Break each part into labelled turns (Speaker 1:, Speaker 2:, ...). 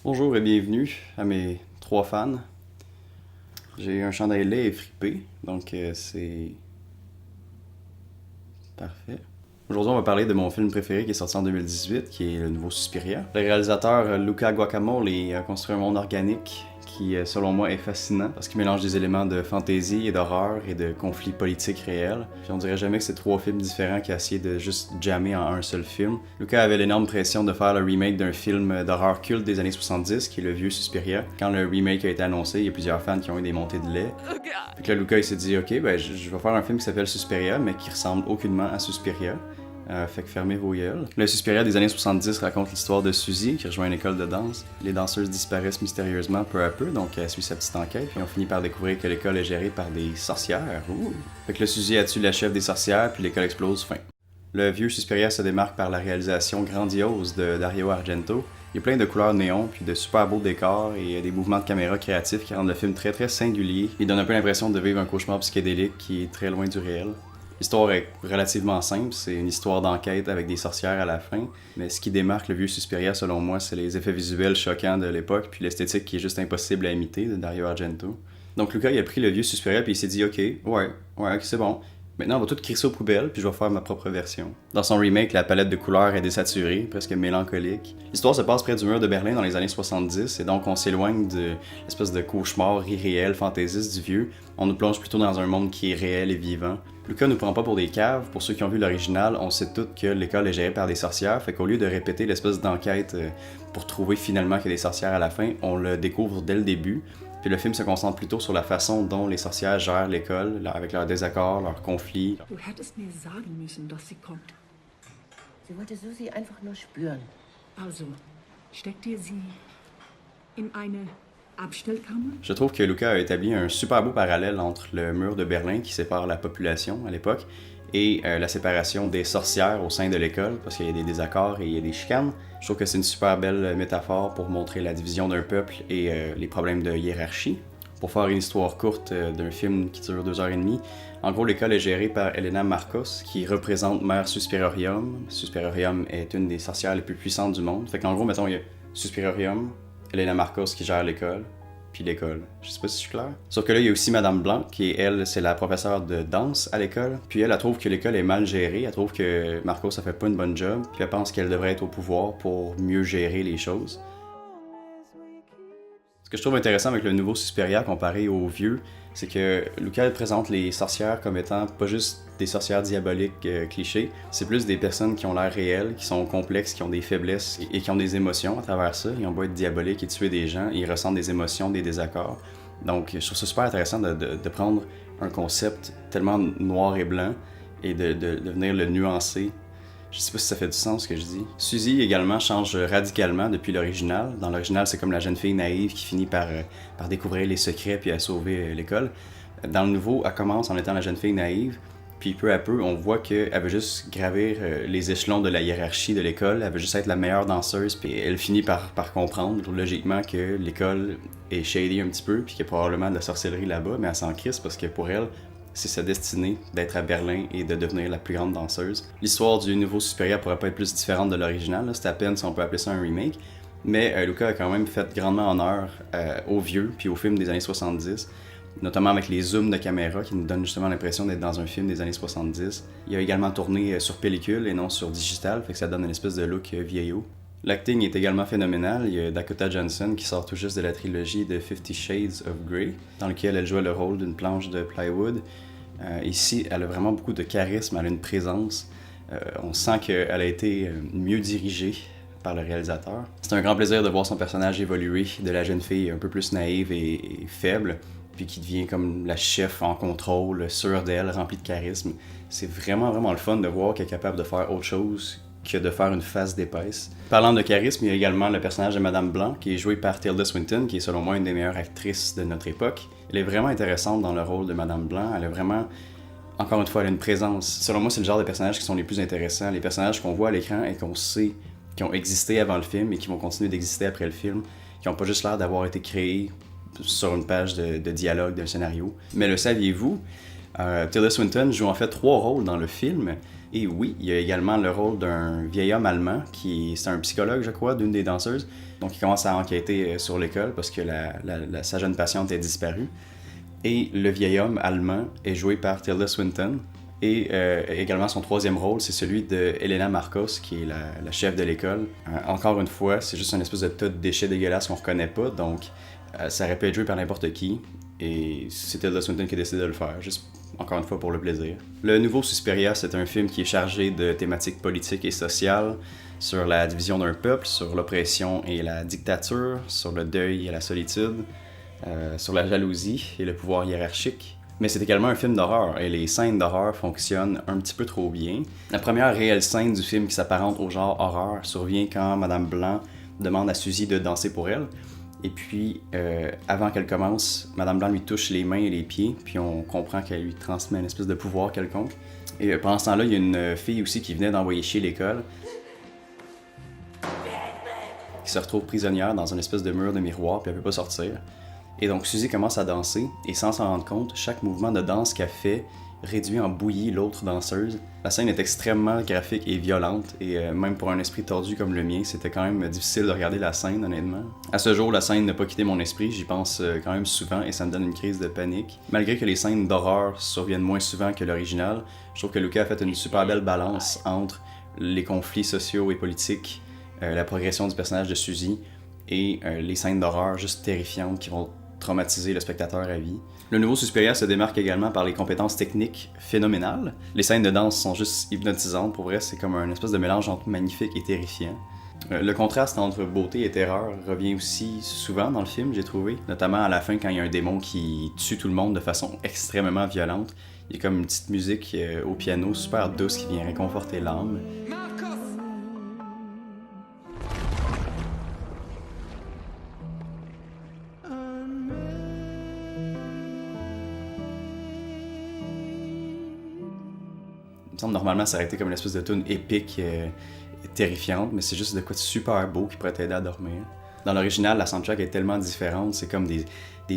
Speaker 1: Bonjour et bienvenue à mes 3 fans. J'ai un chandail laid et fripé, donc c'est parfait. Aujourd'hui, on va parler de mon film préféré qui est sorti en 2018, qui est le nouveau Suspiria. Le réalisateur Luca Guacamole a construit un monde organique qui, selon moi, est fascinant parce qu'il mélange des éléments de fantasy et d'horreur et de conflits politiques réels. Puis on dirait jamais que c'est 3 films différents qui a essayé de juste jammer en un seul film. Luca avait l'énorme pression de faire le remake d'un film d'horreur culte des années 70, qui est le vieux Suspiria. Quand le remake a été annoncé, il y a plusieurs fans qui ont eu des montées de lait. Fait que là, Luca il s'est dit, ok, ben je vais faire un film qui s'appelle Suspiria, mais qui ressemble aucunement à Suspiria. Fait que fermez vos gueules. Le Suspiria des années 70 raconte l'histoire de Suzy qui rejoint une école de danse. Les danseuses disparaissent mystérieusement peu à peu, donc elle suit sa petite enquête, puis on finit par découvrir que l'école est gérée par des sorcières. Ouh. Fait que le Suzy a tué la chef des sorcières, puis l'école explose, fin. Le vieux Suspiria se démarque par la réalisation grandiose de Dario Argento. Il y a plein de couleurs néon, puis de super beaux décors et des mouvements de caméra créatifs qui rendent le film très très singulier. Il donne un peu l'impression de vivre un cauchemar psychédélique qui est très loin du réel. L'histoire est relativement simple, c'est une histoire d'enquête avec des sorcières à la fin, mais ce qui démarque le vieux Suspiria selon moi, c'est les effets visuels choquants de l'époque, puis l'esthétique qui est juste impossible à imiter de Dario Argento. Donc Luca il a pris le vieux Suspiria puis il s'est dit ok, ouais, c'est bon. Maintenant, on va tout crisser aux poubelles, puis je vais faire ma propre version. Dans son remake, la palette de couleurs est désaturée, presque mélancolique. L'histoire se passe près du mur de Berlin dans les années 70, et donc on s'éloigne de l'espèce de cauchemar irréel, fantaisiste du vieux. On nous plonge plutôt dans un monde qui est réel et vivant. Luca nous prend pas pour des caves. Pour ceux qui ont vu l'original, on sait tous que l'école est gérée par des sorcières, fait qu'au lieu de répéter l'espèce d'enquête pour trouver finalement qu'il y a des sorcières à la fin, on le découvre dès le début. Puis le film se concentre plutôt sur la façon dont les sorcières gèrent l'école, avec leurs désaccords, leurs conflits.
Speaker 2: Du hättest mir sagen müssen, dass sie kommt.
Speaker 3: Sie wollte Susi einfach nur spüren.
Speaker 2: Also, steckt ihr sie in eine Abstellkammer?
Speaker 1: Je trouve que Luca a établi un super beau parallèle entre le mur de Berlin qui sépare la population à l'époque et la séparation des sorcières au sein de l'école, parce qu'il y a des désaccords et il y a des chicanes. Je trouve que c'est une super belle métaphore pour montrer la division d'un peuple et les problèmes de hiérarchie. Pour faire une histoire courte d'un film qui dure 2h30, en gros, l'école est gérée par Elena Marcos, qui représente Mère Suspirorium. Suspirorium est une des sorcières les plus puissantes du monde. Fait qu'en gros, mettons, il y a Suspirorium, Elena Marcos qui gère l'école, puis l'école. Je sais pas si je suis clair. Sauf que là, il y a aussi Madame Blanc, qui est elle, c'est la professeure de danse à l'école. Puis elle trouve que l'école est mal gérée, elle trouve que Marcos a fait pas une bonne job, puis elle pense qu'elle devrait être au pouvoir pour mieux gérer les choses. Ce que je trouve intéressant avec le nouveau Suspiria comparé au vieux, c'est que Luca présente les sorcières comme étant pas juste des sorcières diaboliques clichés, c'est plus des personnes qui ont l'air réelles, qui sont complexes, qui ont des faiblesses et qui ont des émotions à travers ça. Ils ont beau être diaboliques et tuer des gens, ils ressentent des émotions, des désaccords. Donc je trouve ça super intéressant de prendre un concept tellement noir et blanc et de venir le nuancer. Je sais pas si ça fait du sens ce que je dis. Suzy également change radicalement depuis l'original. Dans l'original, c'est comme la jeune fille naïve qui finit par découvrir les secrets puis à sauver l'école. Dans le nouveau, elle commence en étant la jeune fille naïve, puis peu à peu, on voit qu'elle veut juste gravir les échelons de la hiérarchie de l'école. Elle veut juste être la meilleure danseuse, puis elle finit par comprendre logiquement que l'école est shady un petit peu, puis qu'il y a probablement de la sorcellerie là-bas, mais elle s'en crisse parce que pour elle, c'est sa destinée d'être à Berlin et de devenir la plus grande danseuse. L'histoire du nouveau Suspiria pourrait pas être plus différente de l'original, c'est à peine si on peut appeler ça un remake, mais Luca a quand même fait grandement honneur au vieux puis au film des années 70, notamment avec les zooms de caméra qui nous donnent justement l'impression d'être dans un film des années 70. Il a également tourné sur pellicule et non sur digital, fait que ça donne une espèce de look vieillot. L'acting est également phénoménal. Il y a Dakota Johnson qui sort tout juste de la trilogie de 50 Shades of Grey, dans lequel elle jouait le rôle d'une planche de plywood. Ici, elle a vraiment beaucoup de charisme, elle a une présence. On sent qu'elle a été mieux dirigée par le réalisateur. C'est un grand plaisir de voir son personnage évoluer de la jeune fille un peu plus naïve et faible, puis qui devient comme la chef en contrôle, sûre d'elle, remplie de charisme. C'est vraiment le fun de voir qu'elle est capable de faire autre chose que de faire une face d'épaisse. Parlant de charisme, il y a également le personnage de Madame Blanc, qui est joué par Tilda Swinton, qui est selon moi une des meilleures actrices de notre époque. Elle est vraiment intéressante dans le rôle de Madame Blanc. Elle a vraiment, encore une fois, elle a une présence. Selon moi, c'est le genre de personnages qui sont les plus intéressants. Les personnages qu'on voit à l'écran et qu'on sait qui ont existé avant le film et qui vont continuer d'exister après le film, qui n'ont pas juste l'air d'avoir été créés sur une page de dialogue d'un scénario. Mais le saviez-vous? Tilda Swinton joue en fait 3 rôles dans le film, Et oui, il y a également le rôle d'un vieil homme allemand, c'est un psychologue, je crois, d'une des danseuses. Donc il commence à enquêter sur l'école parce que sa jeune patiente est disparue. Et le vieil homme allemand est joué par Tilda Swinton. Et également son troisième rôle, c'est celui de Helena Marcos, qui est la chef de l'école. Encore une fois, c'est juste une espèce de tas de déchets dégueulasses qu'on reconnaît pas, donc ça aurait pu être joué par n'importe qui. Et c'est Tilda Swinton qui a décidé de le faire, juste encore une fois pour le plaisir. Le Nouveau Suspiria, c'est un film qui est chargé de thématiques politiques et sociales, sur la division d'un peuple, sur l'oppression et la dictature, sur le deuil et la solitude, sur la jalousie et le pouvoir hiérarchique. Mais c'est également un film d'horreur, et les scènes d'horreur fonctionnent un petit peu trop bien. La première réelle scène du film qui s'apparente au genre horreur survient quand Madame Blanc demande à Suzy de danser pour elle. Et puis, avant qu'elle commence, Madame Blanc lui touche les mains et les pieds, puis on comprend qu'elle lui transmet une espèce de pouvoir quelconque. Et pendant ce temps-là, il y a une fille aussi qui venait d'envoyer chier l'école, qui se retrouve prisonnière dans une espèce de mur de miroir, puis elle peut pas sortir. Et donc Suzy commence à danser, et sans s'en rendre compte, chaque mouvement de danse qu'elle fait réduit en bouillie l'autre danseuse. La scène est extrêmement graphique et violente, et même pour un esprit tordu comme le mien, c'était quand même difficile de regarder la scène, honnêtement. À ce jour, la scène n'a pas quitté mon esprit, j'y pense quand même souvent, et ça me donne une crise de panique. Malgré que les scènes d'horreur surviennent moins souvent que l'original, je trouve que Luca a fait une super belle balance entre les conflits sociaux et politiques, la progression du personnage de Suzy, et les scènes d'horreur juste terrifiantes qui vont traumatiser le spectateur à vie. Le Nouveau Suspiria se démarque également par les compétences techniques phénoménales. Les scènes de danse sont juste hypnotisantes, pour vrai, c'est comme un espèce de mélange entre magnifique et terrifiant. Le contraste entre beauté et terreur revient aussi souvent dans le film, j'ai trouvé, notamment à la fin quand il y a un démon qui tue tout le monde de façon extrêmement violente. Il y a comme une petite musique au piano super douce qui vient réconforter l'âme. Normalement, ça aurait été comme une espèce de tune épique, terrifiante, mais c'est juste de quoi de super beau qui pourrait t'aider à dormir. Dans l'original, la soundtrack est tellement différente, c'est comme des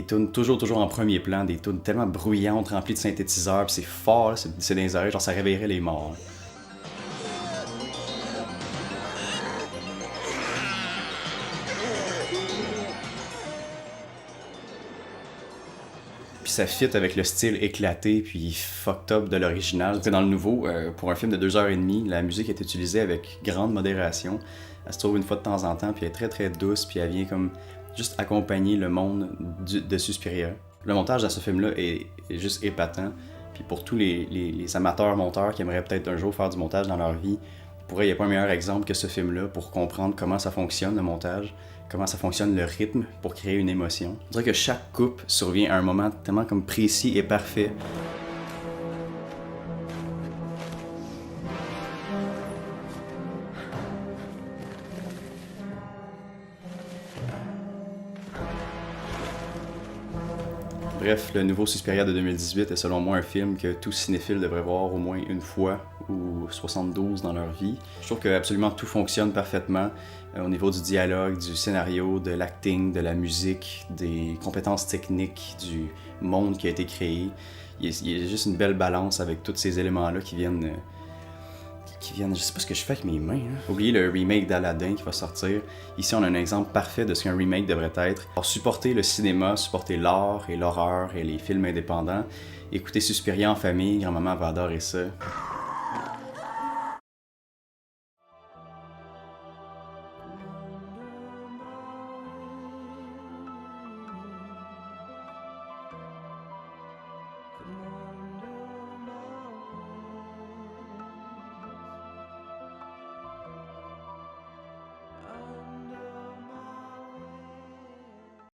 Speaker 1: tunes toujours en premier plan, des tunes tellement bruyantes, remplies de synthétiseurs, puis c'est fort, c'est dans les oreilles, genre ça réveillerait les morts. Puis ça fit avec le style éclaté puis fucked up de l'original. Dans le nouveau, pour un film de 2h30, la musique est utilisée avec grande modération. Elle se trouve une fois de temps en temps, puis elle est très très douce, puis elle vient comme juste accompagner le monde de Suspiria. Le montage dans ce film-là est juste épatant. Puis pour tous les amateurs monteurs qui aimeraient peut-être un jour faire du montage dans leur vie, pour eux, il n'y a pas un meilleur exemple que ce film-là pour comprendre comment ça fonctionne le montage, comment ça fonctionne le rythme pour créer une émotion. Je dirais que chaque coupe survient à un moment tellement comme précis et parfait. Bref, le Nouveau Suspiria de 2018 est selon moi un film que tout cinéphile devrait voir au moins une fois ou 72 dans leur vie. Je trouve que absolument tout fonctionne parfaitement au niveau du dialogue, du scénario, de l'acting, de la musique, des compétences techniques, du monde qui a été créé. Il y a juste une belle balance avec tous ces éléments-là qui viennent, je sais pas ce que je fais avec mes mains. Oubliez le remake d'Aladdin qui va sortir. Ici, on a un exemple parfait de ce qu'un remake devrait être. Alors, supporter le cinéma, supporter l'art et l'horreur et les films indépendants. Écoutez Suspiria en famille, grand-maman va adorer ça.